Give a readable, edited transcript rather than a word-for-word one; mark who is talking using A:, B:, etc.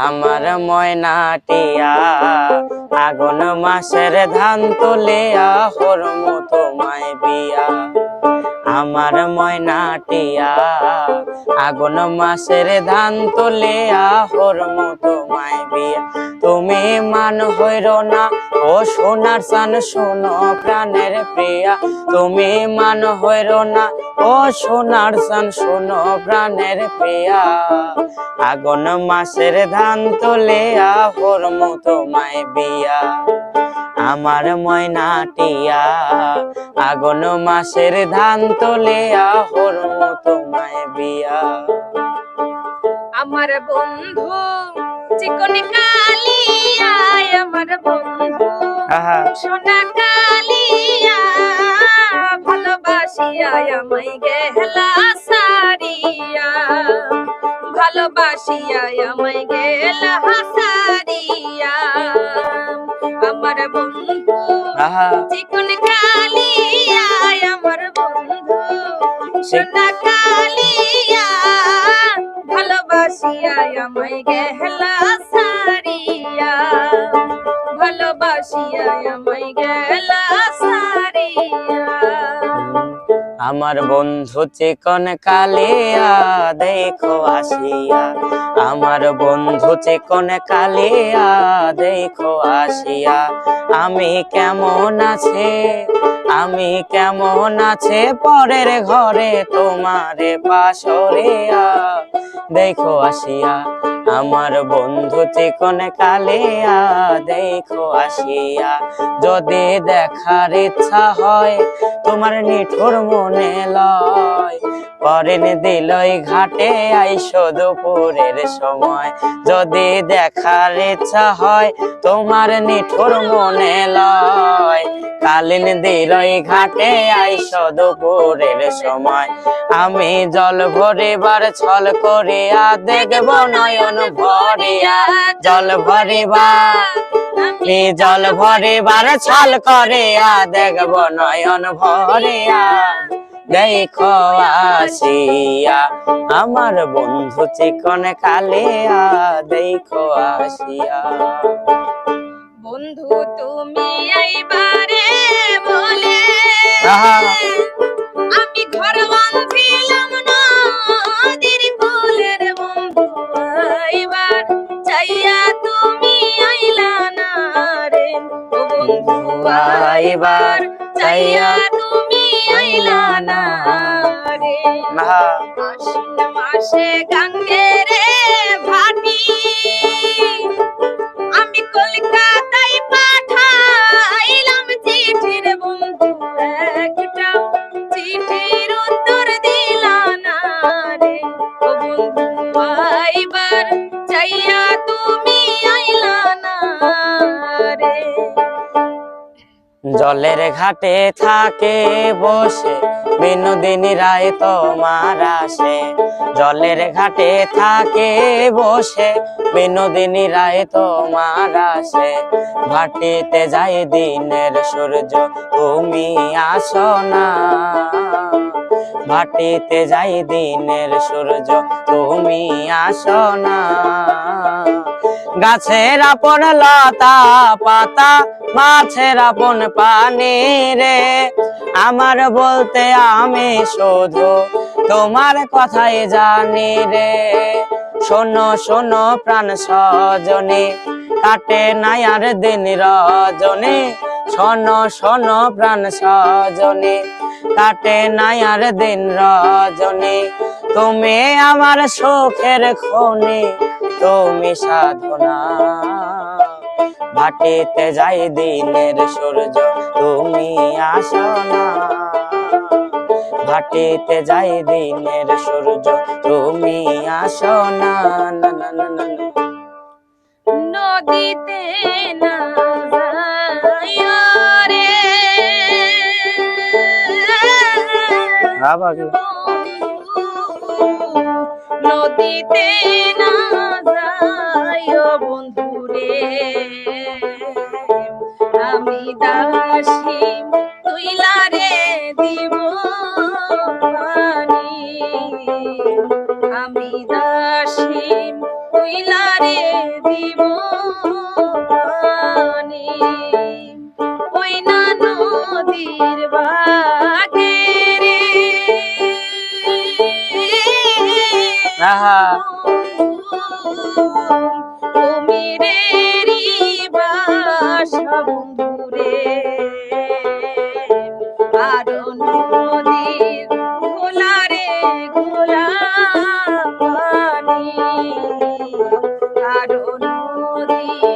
A: আমার ময়নাটিয়া আগুন মাসের ধান তুলিয়া হরমু তোমায় বিয়া। আমার ময়নাটিয়া আগুন মাসের ধান তুলিয়া হরমু তোমায় বিয়া। তুমি মান হইর না ও সোনার চান শোনো প্রাণের প্রিয়া। তুমি মান হইর না ও সোনার চান শোনো প্রাণের প্রিয়া। আগুন মাসের ধান তুলিয়া হরমু তোমায় বিয়া। আমার ময়নাটিয়া আগুন মাসের ধান তুলিয়া হরমু তোমায় বিয়া।
B: আমার বন্ধু চিকন কালিয়া, আমার বন্ধু সোনা কালিয়া, ভালোবাসিয়া আমায় গেলা সারিয়া, ভালোবাসিয়া আমায় গেলা সারিয়া। আমার বন্ধু চিকন কালিয়া, আমার বন্ধু সোনা কালিয়া, ভালোবাসিয়া আমায় গেলা সারিয়া, ভালোবাসিয়া আমায় গেলা সারিয়া।
A: আমার বন্ধু চিকন কালিয়া দেখো আসিয়া। আমার বন্ধু চিকন কালিয়া দেখো আসিয়া। আমি কেমন আছে, আমি কেমন আছে পরের ঘরে তোমারে পাশরিয়া দেখো আসিয়া। আমার বন্ধু চিকন কালিয়া দেখো আসিয়া। যদি দেখার ইচ্ছা হয় তোমার নিঠুর মনে লয়, পরেন দিলই ঘাটে আইসো দুপুরের সময়। যদি দেখার ইচ্ছা হয় তোমার নিঠুর মনে লয়, কালিন দিলই ঘাটে আইসো দুপুরের সময়। আমি জল ভরিবার ছল করিয়া দেখব নয়ন ভরিয়া, জল ভরিবা জল ভরিবার ছল করিয়া দেখব নয়ন ভরিয়া দেখো আসিয়া। আমার বন্ধু চিকন কালিয়া দেখো আসিয়া।
B: বন্ধু তুমি এইবারে বলে আমি ঘর বাঁধিলাম নদীর কূলের। বন্ধু এইবার চাইয়া তুমি আইলা না রে, ও বন্ধু এইবার চাইয়া তুমি আইলা না রে। আশ্বিন মাসে গাঙ্গের ভাটি আমি কলকাতায় পাঠাইলাম চিঠির। বন্ধু একটা চিঠির উত্তর দিলা না রে, ও বন্ধু এইবার চাইয়া তুমি আইলা না রে।
A: জলের ঘাটে থাকে বসে বিনোদিনী রায় তোমার আসে। জলের ঘাটে থাকে বসে বিনোদিনী রায় তোমার আসে। ভাটিতে যাই দিনের সূর্য তুমি আসো না, ভাটিতে যাই দিনের সূর্য তুমি আসো না। গাছের আপন লতা পাতা মাছের আপন পানি রে, আমার বলতে আমি শুধু তোমার কথাই জানি রে। শোনো শোনো প্রাণ সজনী কাটে নাই আর দিন রজনী। শোনো শোনো প্রাণ সজনী কাটে নাই আর দিন রজনী। তুমি আমার সুখের খনি তুমি সাধনা। ভাটিতে যাই দিনের সূর্য তুমি আসো না, ভাটিতে যাই দিনের সূর্য তুমি আসো না।
B: নদীতে না যাইও রে, নদীতে না যাইও বন্ধু রে। আমি দাসী তুইলা রে দিব পানি, আমি দাসী তুইলা রে দিব পানি ওই না নদীর বাগে রে
A: আহা
B: কুমিরেরই বাসা বন্ধুরে আর নদীর ঘোলারে ঘোলা পানি আর নদী